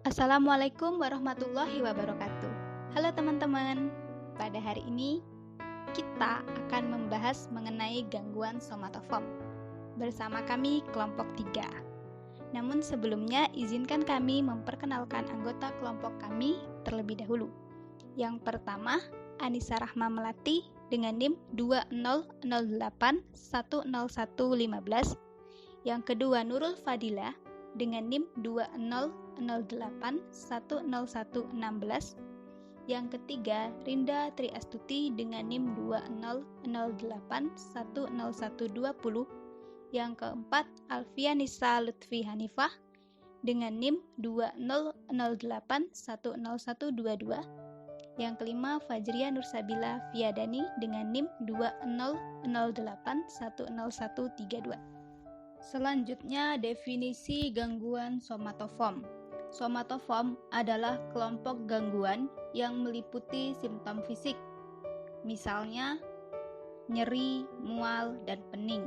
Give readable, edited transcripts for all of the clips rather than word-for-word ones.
Assalamualaikum warahmatullahi wabarakatuh. Halo teman-teman, pada hari ini kita akan membahas mengenai gangguan somatoform bersama kami kelompok 3. Namun sebelumnya izinkan kami memperkenalkan anggota kelompok kami terlebih dahulu. Yang pertama, Anissa Rahma Melati dengan NIM 2008101115. Yang kedua, Nurul Fadila dengan NIM 2008101116. Yang ketiga, Rinda Triastuti dengan NIM 2008101120. Yang keempat, Alfianisa Lutfi Hanifah dengan NIM 2008101122. Yang kelima, Fajria Nursabila Fiadani dengan NIM 2008101132. Selanjutnya, definisi gangguan somatoform. Somatoform adalah kelompok gangguan yang meliputi simptom fisik, misalnya nyeri, mual, dan pening,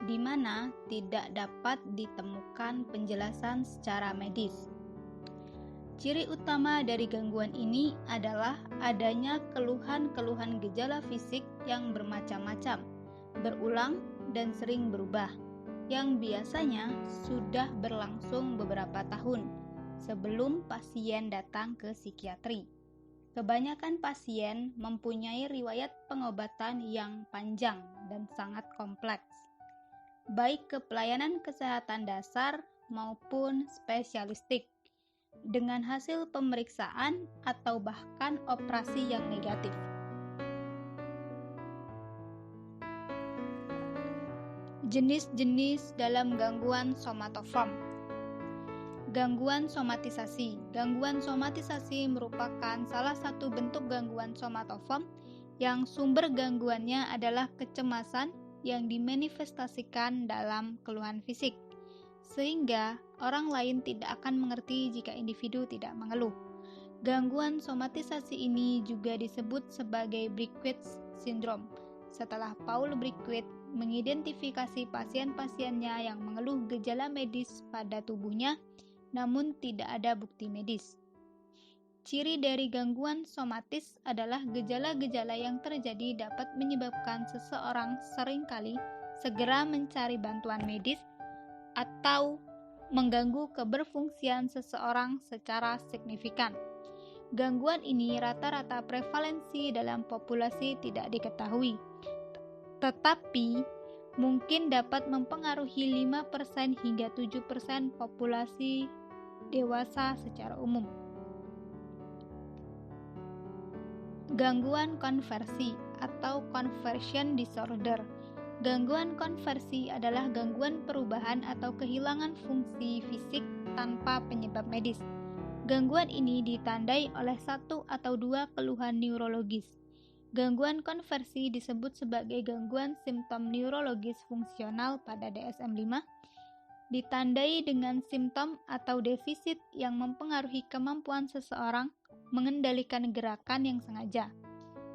di mana tidak dapat ditemukan penjelasan secara medis. Ciri utama dari gangguan ini adalah adanya keluhan-keluhan gejala fisik yang bermacam-macam, berulang, dan sering berubah, yang biasanya sudah berlangsung beberapa tahun sebelum pasien datang ke psikiatri. Kebanyakan pasien mempunyai riwayat pengobatan yang panjang dan sangat kompleks, baik ke pelayanan kesehatan dasar maupun spesialistik, dengan hasil pemeriksaan atau bahkan operasi yang negatif. Jenis-jenis dalam gangguan somatoform. Gangguan somatisasi. Gangguan somatisasi merupakan salah satu bentuk gangguan somatoform yang sumber gangguannya adalah kecemasan yang dimanifestasikan dalam keluhan fisik, sehingga orang lain tidak akan mengerti jika individu tidak mengeluh. Gangguan somatisasi ini juga disebut sebagai Briquet syndrome, setelah Paul Briquet mengidentifikasi pasien-pasiennya yang mengeluh gejala medis pada tubuhnya, namun tidak ada bukti medis. Ciri dari gangguan somatis adalah gejala-gejala yang terjadi dapat menyebabkan seseorang seringkali segera mencari bantuan medis atau mengganggu keberfungsian seseorang secara signifikan. Gangguan ini rata-rata prevalensi dalam populasi tidak diketahui, tetapi mungkin dapat mempengaruhi 5% hingga 7% populasi dewasa secara umum. Gangguan konversi atau conversion disorder. Gangguan konversi adalah gangguan perubahan atau kehilangan fungsi fisik tanpa penyebab medis. Gangguan ini ditandai oleh satu atau dua keluhan neurologis. Gangguan konversi disebut sebagai gangguan simptom neurologis fungsional pada DSM-5, ditandai dengan simptom atau defisit yang mempengaruhi kemampuan seseorang mengendalikan gerakan yang sengaja,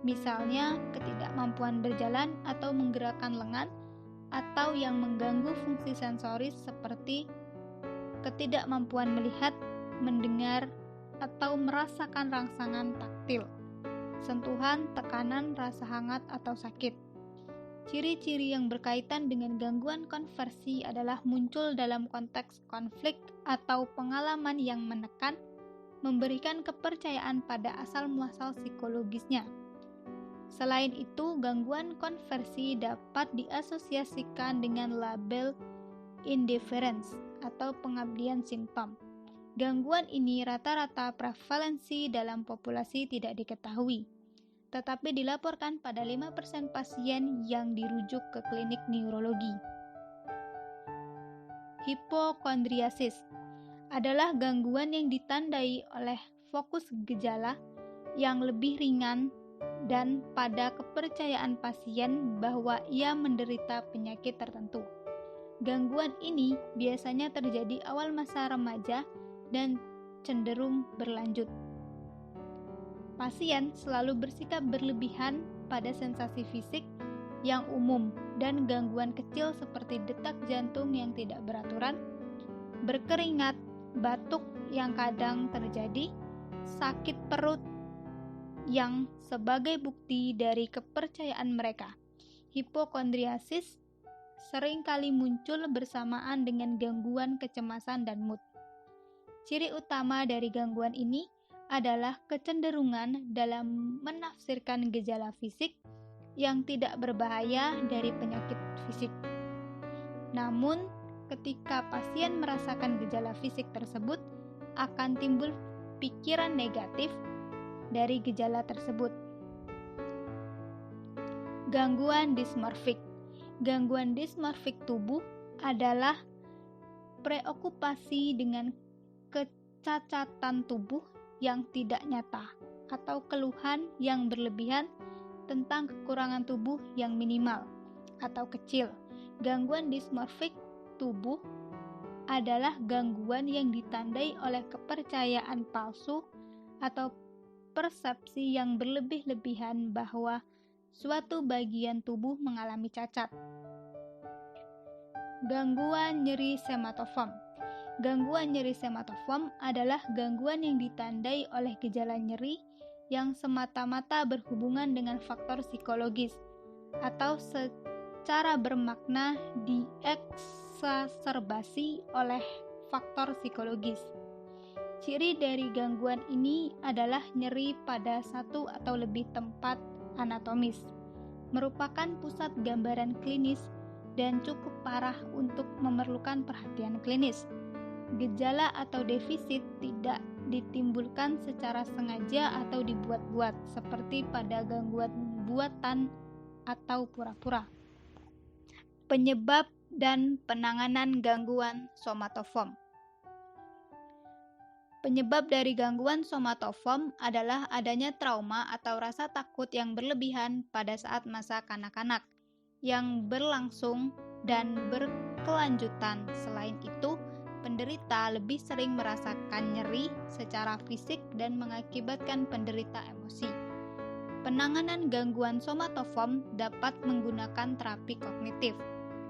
misalnya ketidakmampuan berjalan atau menggerakkan lengan, atau yang mengganggu fungsi sensoris seperti ketidakmampuan melihat, mendengar, atau merasakan rangsangan taktil, sentuhan, tekanan, rasa hangat, atau sakit. Ciri-ciri yang berkaitan dengan gangguan konversi adalah muncul dalam konteks konflik atau pengalaman yang menekan, memberikan kepercayaan pada asal-muasal psikologisnya. Selain itu, gangguan konversi dapat diasosiasikan dengan label indifference atau pengabdian simptom. Gangguan ini rata-rata prevalensi dalam populasi tidak diketahui, tetapi dilaporkan pada 5% pasien yang dirujuk ke klinik neurologi. Hipokondriasis adalah gangguan yang ditandai oleh fokus gejala yang lebih ringan dan pada kepercayaan pasien bahwa ia menderita penyakit tertentu. Gangguan ini biasanya terjadi awal masa remaja dan cenderung berlanjut. Pasien selalu bersikap berlebihan pada sensasi fisik yang umum dan gangguan kecil seperti detak jantung yang tidak beraturan, berkeringat, batuk yang kadang terjadi, sakit perut yang sebagai bukti dari kepercayaan mereka. Hipokondriasis seringkali muncul bersamaan dengan gangguan kecemasan dan mood. Ciri utama dari gangguan ini adalah kecenderungan dalam menafsirkan gejala fisik yang tidak berbahaya dari penyakit fisik. Namun, ketika pasien merasakan gejala fisik tersebut, akan timbul pikiran negatif dari gejala tersebut. Gangguan dismorfik. Gangguan dismorfik tubuh adalah preokupasi dengan kecacatan tubuh yang tidak nyata atau keluhan yang berlebihan tentang kekurangan tubuh yang minimal atau kecil. Gangguan dismorfik tubuh adalah gangguan yang ditandai oleh kepercayaan palsu atau persepsi yang berlebih-lebihan bahwa suatu bagian tubuh mengalami cacat. Gangguan nyeri sematofom. Gangguan nyeri sematofom adalah gangguan yang ditandai oleh gejala nyeri yang semata-mata berhubungan dengan faktor psikologis atau secara bermakna dieksaserbasi oleh faktor psikologis. Ciri dari gangguan ini adalah nyeri pada satu atau lebih tempat anatomis, merupakan pusat gambaran klinis dan cukup parah untuk memerlukan perhatian klinis. Gejala atau defisit tidak ditimbulkan secara sengaja atau dibuat-buat, seperti pada gangguan buatan atau pura-pura. Penyebab dan penanganan gangguan somatofom. Penyebab dari gangguan somatofom adalah adanya trauma atau rasa takut yang berlebihan pada saat masa kanak-kanak, yang berlangsung dan berkelanjutan. Selain itu, penderita lebih sering merasakan nyeri secara fisik dan mengakibatkan penderita emosi. Penanganan gangguan somatofom dapat menggunakan terapi kognitif.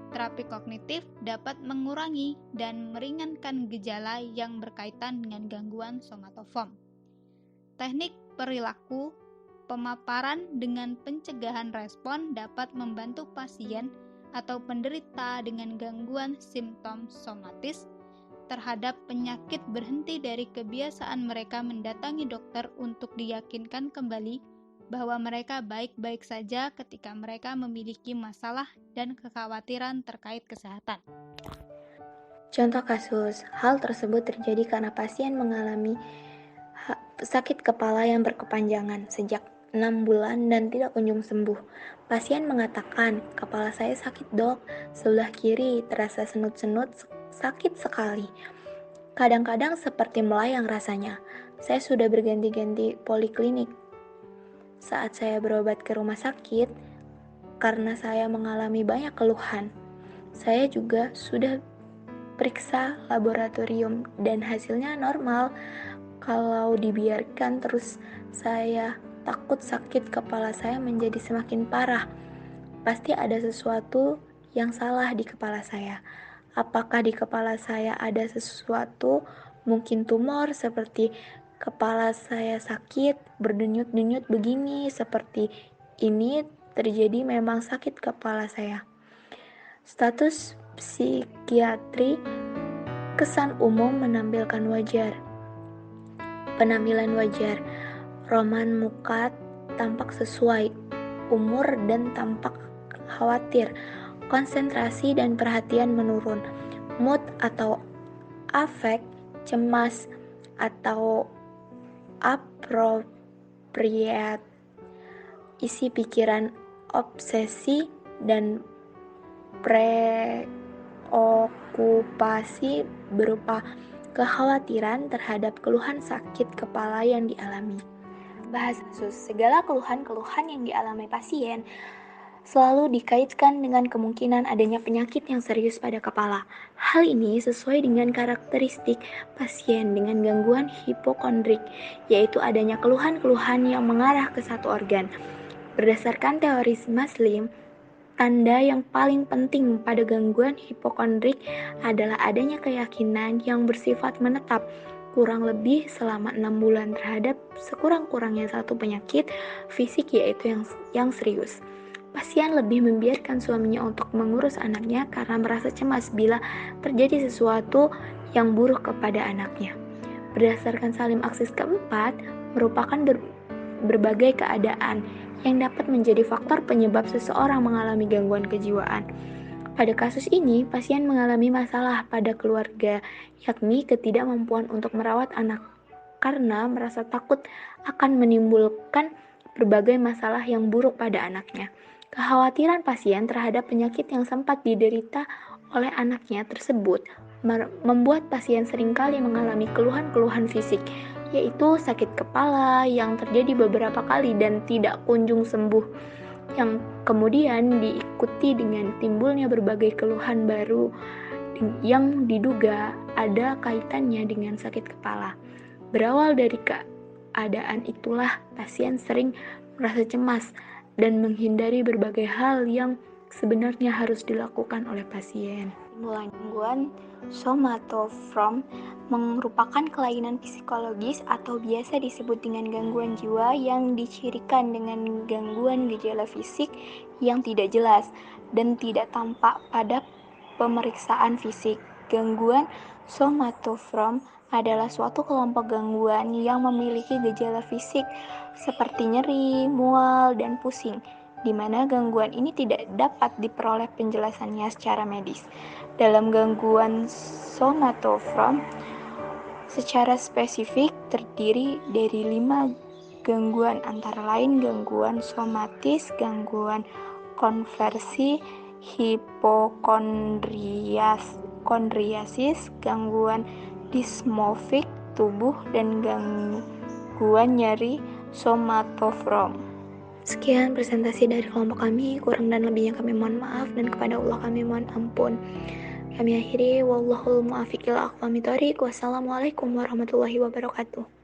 Terapi kognitif dapat mengurangi dan meringankan gejala yang berkaitan dengan gangguan somatofom. Teknik perilaku pemaparan dengan pencegahan respon dapat membantu pasien atau penderita dengan gangguan simptom somatis terhadap penyakit berhenti dari kebiasaan mereka mendatangi dokter untuk diyakinkan kembali bahwa mereka baik-baik saja ketika mereka memiliki masalah dan kekhawatiran terkait kesehatan. Contoh kasus, hal tersebut terjadi karena pasien mengalami sakit kepala yang berkepanjangan sejak 6 bulan dan tidak kunjung sembuh. Pasien mengatakan, "Kepala saya sakit, Dok. Sebelah kiri terasa senut-senut, sakit sekali. Kadang-kadang seperti melayang rasanya. Saya sudah berganti-ganti poliklinik. Saat saya berobat ke rumah sakit, karena saya mengalami banyak keluhan, saya juga sudah periksa laboratorium dan hasilnya normal. Kalau dibiarkan terus, saya takut sakit kepala saya menjadi semakin parah. Pasti ada sesuatu yang salah di kepala saya. Apakah di kepala saya ada sesuatu, mungkin tumor, seperti kepala saya sakit, berdenyut-denyut begini, seperti ini terjadi memang sakit kepala saya." Status psikiatri kesan umum menampilkan wajar. Penampilan wajar, roman muka tampak sesuai umur dan tampak khawatir, konsentrasi dan perhatian menurun, mood atau afek, cemas atau appropriate, isi pikiran obsesi dan preokupasi berupa kekhawatiran terhadap keluhan sakit kepala yang dialami. Bahas kasus, segala keluhan-keluhan yang dialami pasien selalu dikaitkan dengan kemungkinan adanya penyakit yang serius pada kepala. Hal ini sesuai dengan karakteristik pasien dengan gangguan hipokondrik, yaitu adanya keluhan-keluhan yang mengarah ke satu organ. Berdasarkan teori Maslim, Tanda yang paling penting pada gangguan hipokondrik adalah adanya keyakinan yang bersifat menetap kurang lebih selama 6 bulan terhadap sekurang-kurangnya satu penyakit fisik yaitu yang serius. Pasien lebih membiarkan suaminya untuk mengurus anaknya karena merasa cemas bila terjadi sesuatu yang buruk kepada anaknya. Berdasarkan Salim Aksis keempat, merupakan berbagai keadaan yang dapat menjadi faktor penyebab seseorang mengalami gangguan kejiwaan. Pada kasus ini, pasien mengalami masalah pada keluarga, yakni ketidakmampuan untuk merawat anak karena merasa takut akan menimbulkan berbagai masalah yang buruk pada anaknya. Kekhawatiran pasien terhadap penyakit yang sempat diderita oleh anaknya tersebut membuat pasien seringkali mengalami keluhan-keluhan fisik, yaitu sakit kepala yang terjadi beberapa kali dan tidak kunjung sembuh, yang kemudian diikuti dengan timbulnya berbagai keluhan baru yang diduga ada kaitannya dengan sakit kepala. Berawal dari keadaan itulah pasien sering merasa cemas dan menghindari berbagai hal yang sebenarnya harus dilakukan oleh pasien. Gangguan somatoform merupakan kelainan psikologis atau biasa disebut dengan gangguan jiwa yang dicirikan dengan gangguan gejala fisik yang tidak jelas dan tidak tampak pada pemeriksaan fisik. Gangguan somatoform adalah suatu kelompok gangguan yang memiliki gejala fisik seperti nyeri, mual, dan pusing, di mana gangguan ini tidak dapat diperoleh penjelasannya secara medis. Dalam gangguan somatoform, secara spesifik terdiri dari 5 gangguan, antara lain gangguan somatis, gangguan konversi, hipokondriasis, gangguan dismorfik tubuh, dan gangguan nyeri somatoform. Sekian presentasi dari kelompok kami, kurang dan lebihnya kami mohon maaf, dan kepada Allah kami mohon ampun. Kami akhiri, wallahul muwaffiq ila aqwamit thoriq. Wassalamualaikum warahmatullahi wabarakatuh.